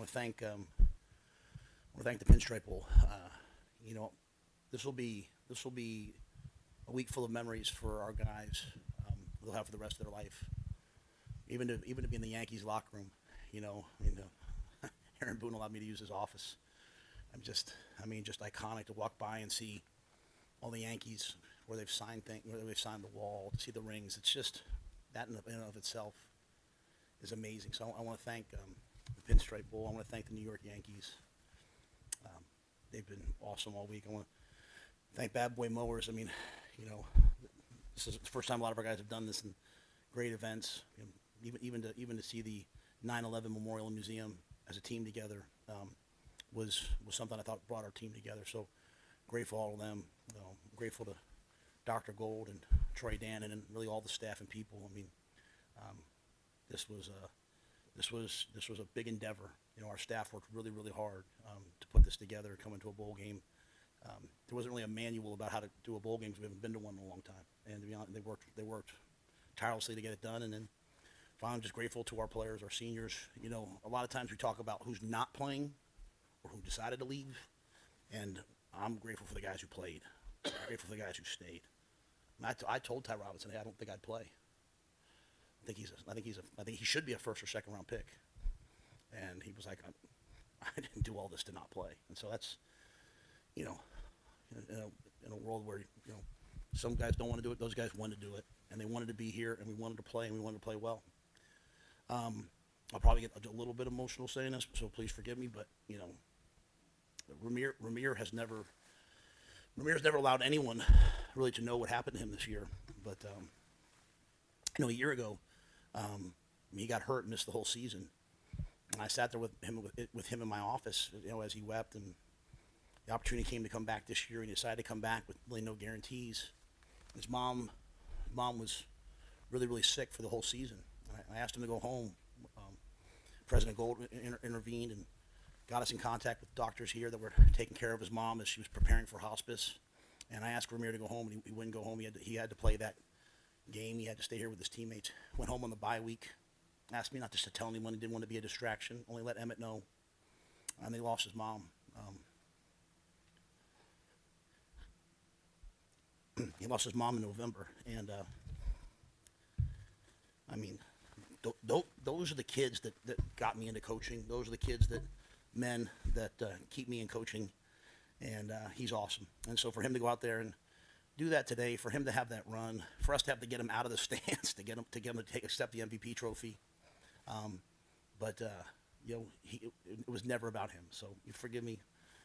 to thank the Pinstripe Bowl. You know, this will be a week full of memories for our guys. They'll have for the rest of their life. Even to be in the Yankees locker room. Aaron Boone allowed me to use his office. Just iconic to walk by and see all the Yankees where they've signed where they've signed the wall, to see the rings. It's just that in and of itself is amazing. So I want to thank the Pinstripe Bowl. I want to thank the New York Yankees. They've been awesome all week. I want to thank Bad Boy Mowers. This is the first time a lot of our guys have done this in great events. Even to see the 9/11 Memorial Museum as a team together was something I thought brought our team together. So grateful to all of them. Grateful to Dr. Gold and Troy Dannon and really all the staff and people. This was a big endeavor. Our staff worked really, really hard to put this together, come into a bowl game. There wasn't really a manual about how to do a bowl game because we haven't been to one in a long time. And to be honest, they worked tirelessly to get it done. And then finally, I'm just grateful to our players, our seniors. A lot of times we talk about who's not playing or who decided to leave, and I'm grateful for the guys who played. I'm grateful for the guys who stayed. I told Ty Robinson, hey, I don't think I'd play. I think he should be a first or second round pick. And he was like, I didn't do all this to not play. And so that's, in a world where some guys don't want to do it, those guys wanted to do it, and they wanted to be here, and we wanted to play, and we wanted to play well. I'll probably get a little bit emotional saying this, so please forgive me, but Rahmir has never allowed anyone really to know what happened to him this year. But a year ago, he got hurt and missed the whole season. And I sat there with him in my office, as he wept, and the opportunity came to come back this year, and he decided to come back with really no guarantees. His mom was really, really sick for the whole season. I asked him to go home. President Gold intervened and got us in contact with doctors here that were taking care of his mom as she was preparing for hospice. And I asked Rahmir to go home, and he wouldn't go home. He had to play that game. He had to stay here with his teammates. Went home on the bye week. Asked me not just to tell anyone. He didn't want to be a distraction. Only let Emmett know. And they lost his mom. He lost his mom in November. And, those are the kids that got me into coaching. Those are the men that keep me in coaching. And he's awesome. And so for him to go out there and do that today, for him to have that run, for us to have to get him out of the stands, to get him to accept the MVP trophy. It was never about him. So you forgive me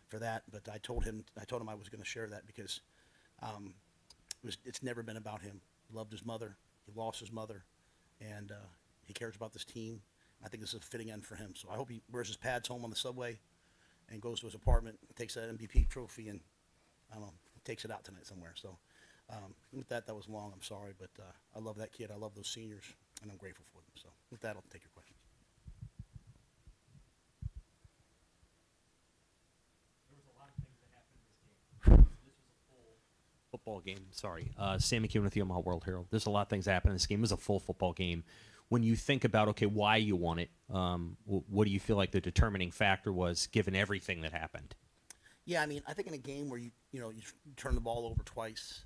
for that. But I told him I was going to share that because it's never been about him. He loved his mother. He lost his mother, and he cares about this team. I think this is a fitting end for him. So I hope he wears his pads home on the subway and goes to his apartment, takes that MVP trophy, and takes it out tonight somewhere. So with that was long. I'm sorry, but I love that kid. I love those seniors, and I'm grateful for them. So with that, I'll take your questions. There was a lot of things that happened in this game. This was a full football game. Sorry. Sam McKeown with the Omaha World Herald. There's a lot of things that happened in this game. It was a full football game. When you think about, okay, why you won it, what do you feel like the determining factor was given everything that happened? Yeah, I think in a game where you turn the ball over twice,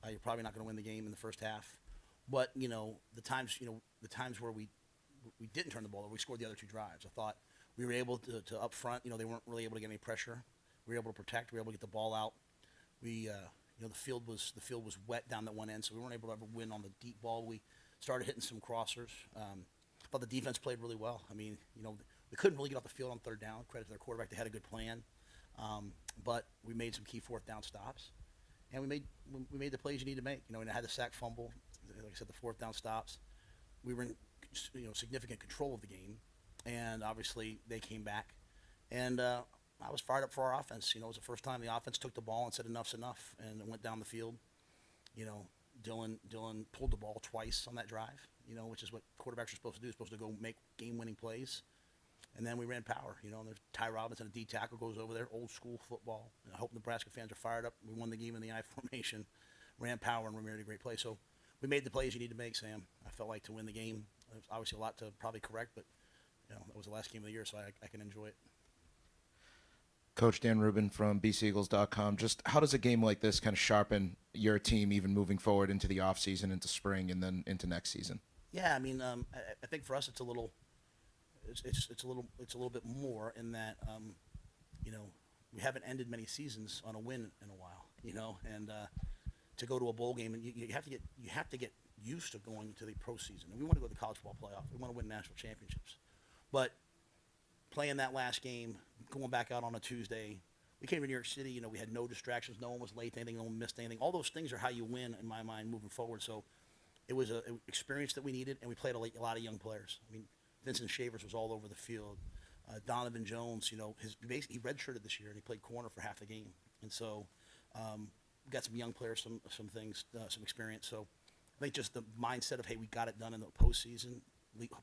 you're probably not going to win the game in the first half. But the times where we didn't turn the ball over, we scored the other two drives. I thought we were able to up front. They weren't really able to get any pressure. We were able to protect. We were able to get the ball out. We the field was wet down that one end, so we weren't able to ever win on the deep ball. We started hitting some crossers. I thought the defense played really well. We couldn't really get off the field on third down. Credit to their quarterback; they had a good plan. But we made some key fourth down stops, and we made the plays you need to make. And I had the sack fumble, like I said, the fourth down stops. We were in significant control of the game, and obviously they came back. And I was fired up for our offense. It was the first time the offense took the ball and said enough's enough, and it went down the field. Dylan pulled the ball twice on that drive, which is what quarterbacks are supposed to do. They're supposed to go make game-winning plays. And then we ran power. There's Ty Robinson, a D tackle, goes over there, old school football. And I hope Nebraska fans are fired up. We won the game in the I formation, ran power, and Rahmir did a great play. So we made the plays you need to make, Sam. I felt like to win the game. There's obviously a lot to probably correct, but that was the last game of the year, so I can enjoy it. Coach Dan Rubin from BCEagles.com. Just how does a game like this kind of sharpen your team even moving forward into the off season, into spring, and then into next season? Yeah, I mean, I think for us it's a little, it's a little bit more in that, you know, we haven't ended many seasons on a win in a while, and to go to a bowl game, and you have to get used to going to the pro season. And we want to go to the college football playoff. We want to win national championships, but playing that last game, going back out on a Tuesday. We came to New York City. We had no distractions. No one was late to anything. No one missed anything. All those things are how you win, in my mind, moving forward. So it was an experience that we needed, and we played a lot of young players. I mean, Vincent Shavers was all over the field. Donovan Jones, he redshirted this year, and he played corner for half the game. And so we got some young players, some things, some experience. So I think just the mindset of, hey, we got it done in the postseason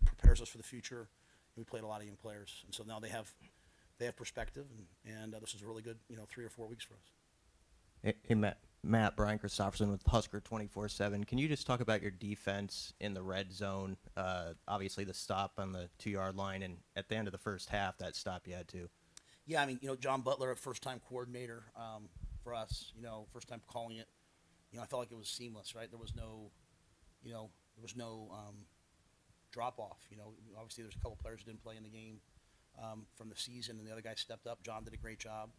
prepares us for the future. We played a lot of young players, and so now they have perspective, and this is a really good 3 or 4 weeks for us. Hey, Matt, Brian Christopherson with Husker 24/7. Can you just talk about your defense in the red zone? Obviously, the stop on the 2-yard line, and at the end of the first half, that stop you had to. Yeah, I mean, John Butler, a first-time coordinator for us. First time calling it. I felt like it was seamless, right? There was no, drop off. Obviously there's a couple players who didn't play in the game from the season, and the other guys stepped up. John did a great job.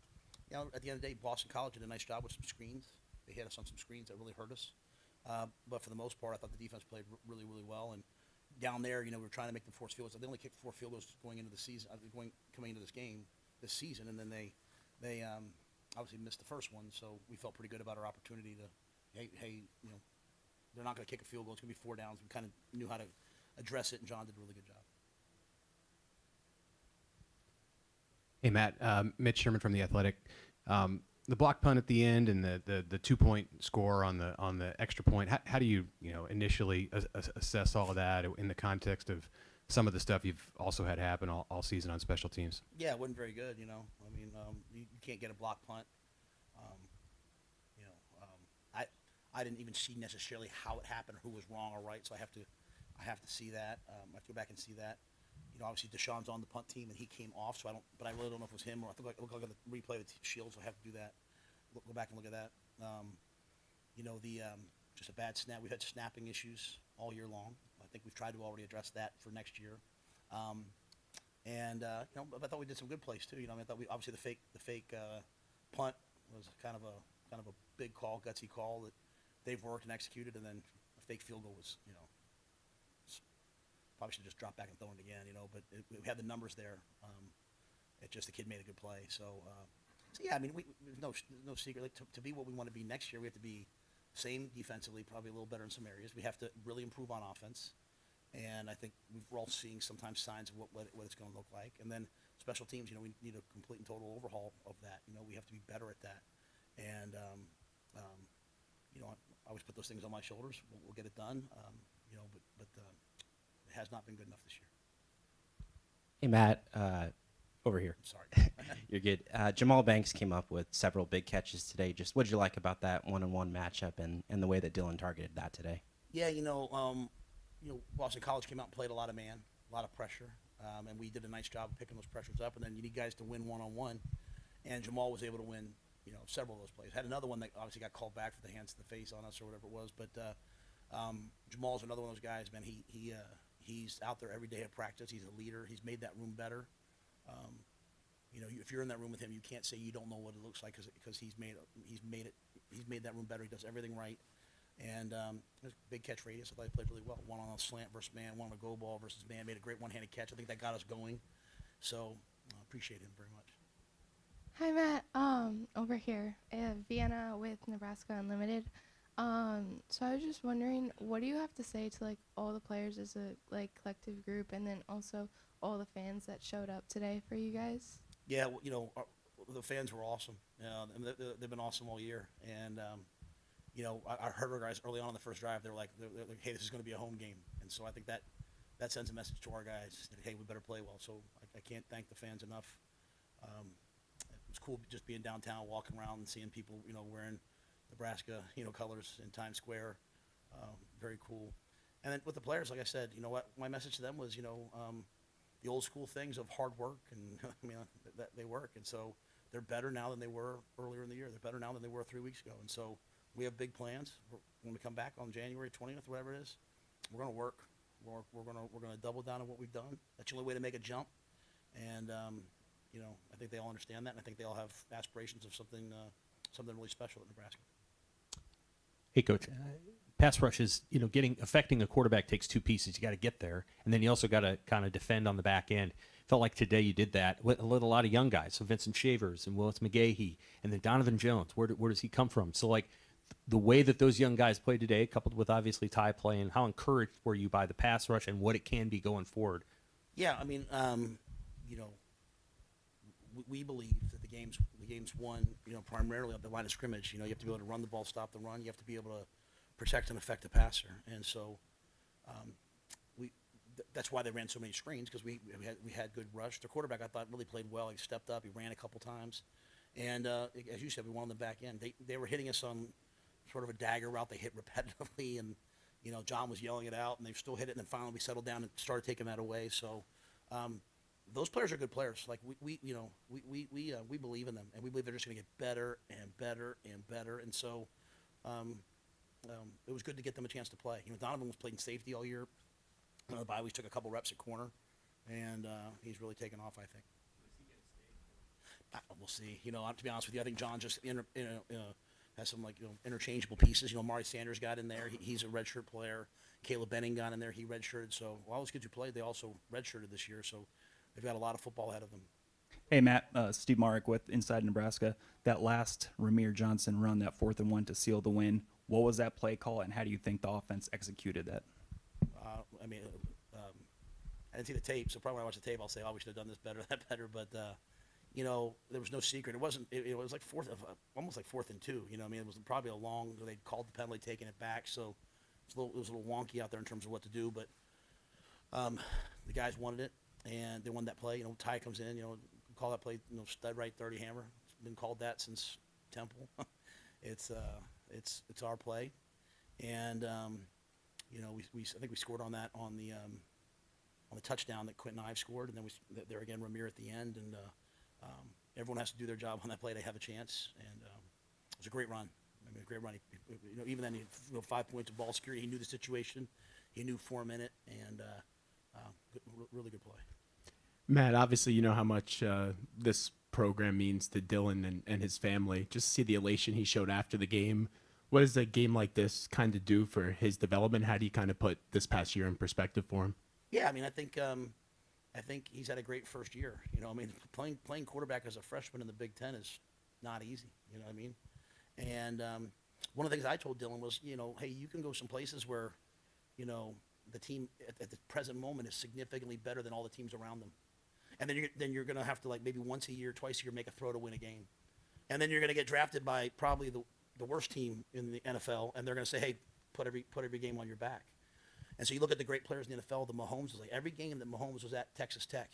At the end of the day, Boston College did a nice job with some screens. They hit us on some screens that really hurt us. But for the most part, I thought the defense played really, really well. And down there, we were trying to make them force field goals. They only kicked 4 field goals going into the season, coming into this game this season, and then they obviously missed the first one. So we felt pretty good about our opportunity to, hey, they're not going to kick a field goal. It's going to be 4 downs. We kind of knew how to address it, and John did a really good job. Hey, Matt, Mitch Sherman from The Athletic. The block punt at the end and the 2-point score on the extra point, how do you initially assess all of that in the context of some of the stuff you've also had happen all season on special teams? Yeah, it wasn't very good, I mean, you can't get a block punt. I didn't even see necessarily how it happened, who was wrong or right, so I have to see that. I have to go back and see that. Obviously Deshaun's on the punt team and he came off, but I really don't know if it was him or I think it looked like the replay of the Shield, so I have to do that. Go back and look at that. Just a bad snap. We've had snapping issues all year long. I think we've tried to already address that for next year. I thought we did some good plays too. I thought obviously the fake punt was kind of a big call, gutsy call that they've worked and executed, and then a fake field goal was, probably should just drop back and throw it again, but we had the numbers there. It's just the kid made a good play. So yeah, I mean, there's no secret. Like, to be what we want to be next year, we have to be same defensively, probably a little better in some areas. We have to really improve on offense. And I think we're all seeing sometimes signs of what it's going to look like. And then special teams, we need a complete and total overhaul of that. We have to be better at that. And, I always put those things on my shoulders. We'll get it done, but it has not been good enough this year. Hey, Matt, over here. Sorry. You're good. Jamal Banks came up with several big catches today. Just what did you like about that one-on-one matchup and the way that Dylan targeted that today? Yeah, Boston College came out and played a lot of man, a lot of pressure, and we did a nice job of picking those pressures up. And then you need guys to win one-on-one, and Jamal was able to win, several of those plays. Had another one that obviously got called back for the hands to the face on us or whatever it was. But Jamal's another one of those guys, man. He's out there every day at practice. He's a leader. He's made that room better. If you're in that room with him, you can't say you don't know what it looks like because he's made that room better. He does everything right. And big catch radius. I thought he played really well. One on a slant versus man, one on a go ball versus man. Made a great one-handed catch. I think that got us going. So appreciate him very much. Hi, Matt. Over here, Vienna with Nebraska Unlimited. So I was just wondering, what do you have to say to all the players as a collective group, and then also all the fans that showed up today for you guys? Yeah, the fans were awesome. They've been awesome all year, and I heard our guys early on in the first drive. They're like, hey, this is going to be a home game, and so I think that sends a message to our guys that, hey, we better play well. So I can't thank the fans enough. It was cool just being downtown, walking around and seeing people, wearing Nebraska, colors in Times Square. Very cool. And then with the players, like I said, what my message to them was, the old school things of hard work, and I mean that they work, and so they're better now than they were earlier in the year. They're better now than they were 3 weeks ago, and so we have big plans. When we come back on January 20th, whatever it is, we're going to work. We're going to double down on what we've done. That's the only way to make a jump, and I think they all understand that, and I think they all have aspirations of something really special at Nebraska. Hey, Coach. Pass rush is, affecting a quarterback takes two pieces. You got to get there, and then you also got to kind of defend on the back end. Felt like today you did that with a lot of young guys. So Vincent Shavers and Willis McGahee, and then Donovan Jones. Where does he come from? So like the way that those young guys played today, coupled with obviously Ty playing, how encouraged were you by the pass rush and what it can be going forward? Yeah, I mean, we believe that the game's won, primarily at the line of scrimmage. You have to be able to run the ball, stop the run. You have to be able to protect and affect the passer, and so that's why they ran so many screens, because we had good rush. The quarterback, I thought, really played well. He stepped up. He ran a couple times, and as you said, we won on the back end. They were hitting us on sort of a dagger route. They hit repetitively, and John was yelling it out, and they still hit it. And then finally we settled down and started taking that away. So those players are good players. Like we believe in them, and we believe they're just going to get better and better and better. And so it was good to get them a chance to play. Donovan was playing safety all year. The bye week took a couple reps at corner, and he's really taken off, I think. We'll see. To be honest with you, I think John just has some interchangeable pieces. Mari Sanders got in there. He's a redshirt player. Caleb Benning got in there. He redshirted. So all those kids who played, they also redshirted this year. So they've got a lot of football ahead of them. Hey, Matt, Steve Marek with Inside Nebraska. That last Ramir Johnson run, that 4th and 1 to seal the win, what was that play call, and how do you think the offense executed that? I didn't see the tape, so probably when I watch the tape, I'll say, we should have done this better, that better. But, there was no secret. It wasn't. It was like almost like 4th and 2. It was probably a long. They called the penalty, taking it back. So it was a little wonky out there in terms of what to do. But the guys wanted it, and they won that play. Ty comes in. Call that play. Stud right 30 hammer. It's been called that since Temple. It's our play, and I think we scored on that on the touchdown that Quentin Ives scored, and then there again Ramir at the end, and everyone has to do their job on that play to have a chance, and it was a great run. A great run. Even then, 5 points of ball security. He knew the situation. He knew 4 minute, and really good play. Matt, obviously you know how much this program means to Dylan and his family. Just to see the elation he showed after the game. What does a game like this kind of do for his development? How do you kind of put this past year in perspective for him? Yeah, I think he's had a great first year. Playing quarterback as a freshman in the Big Ten is not easy. You know what I mean? And one of the things I told Dylan was, hey, you can go some places where, the team at the present moment is significantly better than all the teams around them. And then you're going to have to, like, maybe once a year, twice a year, make a throw to win a game. And then you're going to get drafted by probably the worst team in the NFL, and they're going to say, hey, put every game on your back. And so you look at the great players in the NFL, the Mahomes was like, every game that Mahomes was at Texas Tech,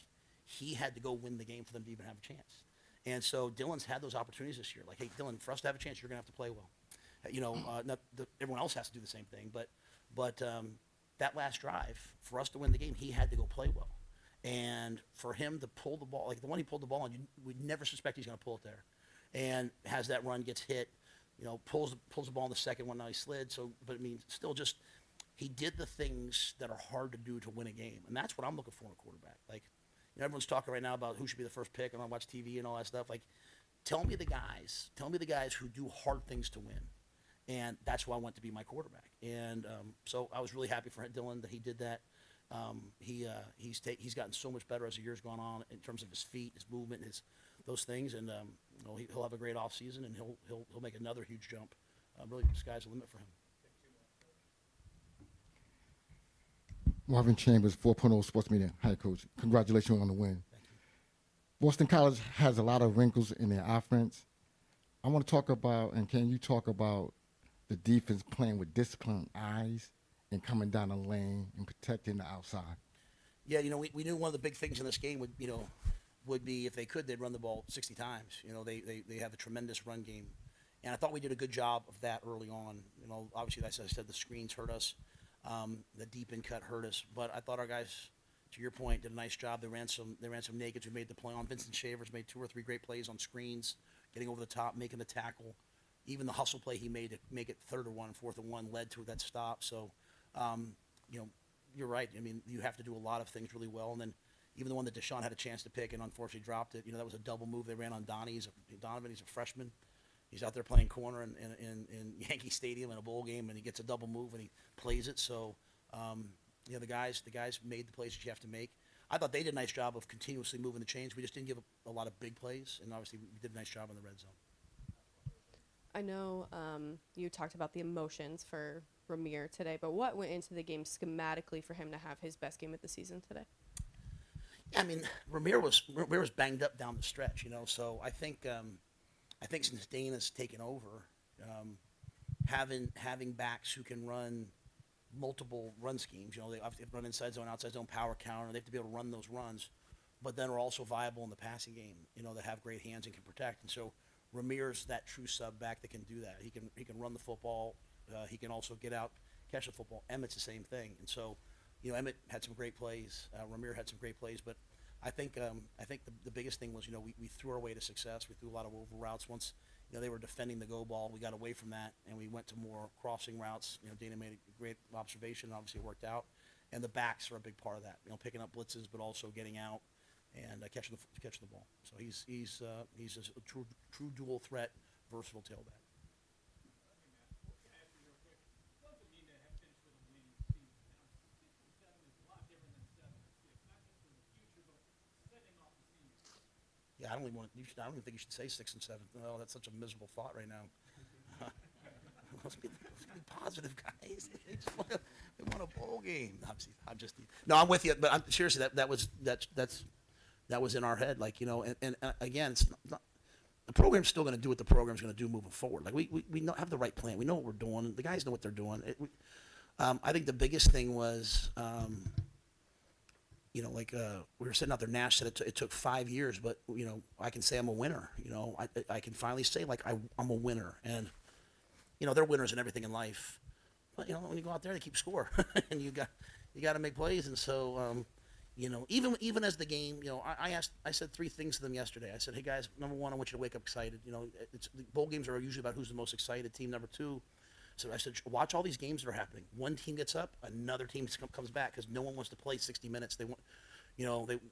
he had to go win the game for them to even have a chance. And so Dylan's had those opportunities this year. Like, hey, Dylan, for us to have a chance, you're going to have to play well. Everyone else has to do the same thing, but that last drive, for us to win the game, he had to go play well. And for him to pull the ball, like the one he pulled the ball on, we'd never suspect he's going to pull it there. And has that run, gets hit, pulls the ball in the second one. Now he slid. But still just, he did the things that are hard to do to win a game. And that's what I'm looking for in a quarterback. Like, everyone's talking right now about who should be the first pick, and I watch TV and all that stuff. Like, tell me the guys who do hard things to win. And that's who I want to be my quarterback. And so I was really happy for Dylan that he did that. He's gotten so much better as the year's gone on in terms of his feet, his movement, those things, and he'll have a great off season, and he'll make another huge jump. Really, the sky's the limit for him. Marvin Chambers, 4.0 Sports Media. Hi, Coach. Congratulations on the win. Thank you. Boston College has a lot of wrinkles in their offense. I want to talk about, and can you talk about the defense playing with disciplined eyes and coming down the lane and protecting the outside? Yeah, we knew one of the big things in this game would be, if they could, they'd run the ball 60 times. They have a tremendous run game. And I thought we did a good job of that early on. Obviously, as I said, the screens hurt us. The deep in cut hurt us. But I thought our guys to your point, did a nice job. They ran some nakeds. We made the play on. Vincent Shavers made 2 or 3 great plays on screens, getting over the top, making the tackle. Even the hustle play he made to make it 3rd and 1, 4th and 1 led to that stop. So, you're right. I mean, you have to do a lot of things really well. And then even the one that Deshaun had a chance to pick and unfortunately dropped it, that was a double move they ran on Donnie. Donovan, he's a freshman. He's out there playing corner in Yankee Stadium in a bowl game, and he gets a double move and he plays it. So, the guys made the plays that you have to make. I thought they did a nice job of continuously moving the chains. We just didn't give a lot of big plays, and obviously we did a nice job in the red zone. I know you talked about the emotions for Rahmir today, but what went into the game schematically for him to have his best game of the season today? Yeah, I mean, Rahmir was banged up down the stretch, So I think since Dana's taken over, having backs who can run multiple run schemes, they have to run inside zone, outside zone, power counter. They have to be able to run those runs, but then are also viable in the passing game. That have great hands and can protect. And so Rahmir's that true sub back that can do that. He can run the football. He can also get out, catch the football. Emmett's the same thing. And so, Emmett had some great plays. Rahmir had some great plays. But I think the biggest thing was, we threw our way to success. We threw a lot of over routes. Once, they were defending the go ball, we got away from that, and we went to more crossing routes. Dana made a great observation. Obviously, it worked out. And the backs are a big part of that. Picking up blitzes, but also getting out and catching the ball. So he's a true dual threat, versatile tailback. Yeah, I don't even think you should say 6 and 7. Oh, that's such a miserable thought right now. Let's be positive, guys. They won a bowl game. I'm with you, but seriously, that was in our head, and again, it's not, the program's still going to do what the program's going to do moving forward. We have the right plan. We know what we're doing. The guys know what they're doing. I think the biggest thing was, we were sitting out there. Nash said it took 5 years, but I can say I'm a winner. I can finally say I'm a winner, and they're winners in everything in life. But when you go out there, they keep score, and you got to make plays. And so, even as the game, I said 3 things to them yesterday. I said, hey guys, number 1, I want you to wake up excited. The bowl games are usually about who's the most excited team. Number 2. So I said, watch all these games that are happening. One team gets up, another team comes back because no one wants to play 60 minutes. They want,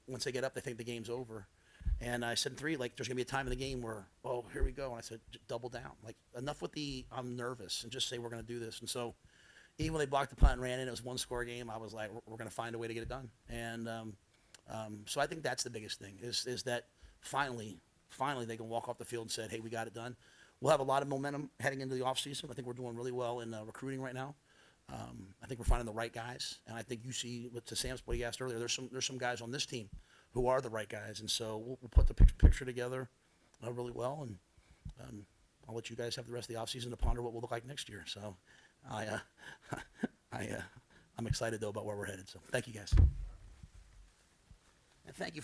once they get up, they think the game's over. And I said 3, there's gonna be a time in the game where, oh, here we go. And I said, double down. Enough with I'm nervous, and just say we're gonna do this. And so, even when they blocked the punt and ran in, it was 1-score game. I was like, we're gonna find a way to get it done. And so I think that's the biggest thing is that finally they can walk off the field and say, hey, we got it done. We'll have a lot of momentum heading into the offseason. I think we're doing really well in recruiting right now. I think we're finding the right guys, and I think you see, to Sam's what he asked earlier, there's some guys on this team who are the right guys, and so we'll put the picture together really well, and I'll let you guys have the rest of the offseason to ponder what we'll look like next year. So I'm excited though about where we're headed. So thank you guys, and thank you for.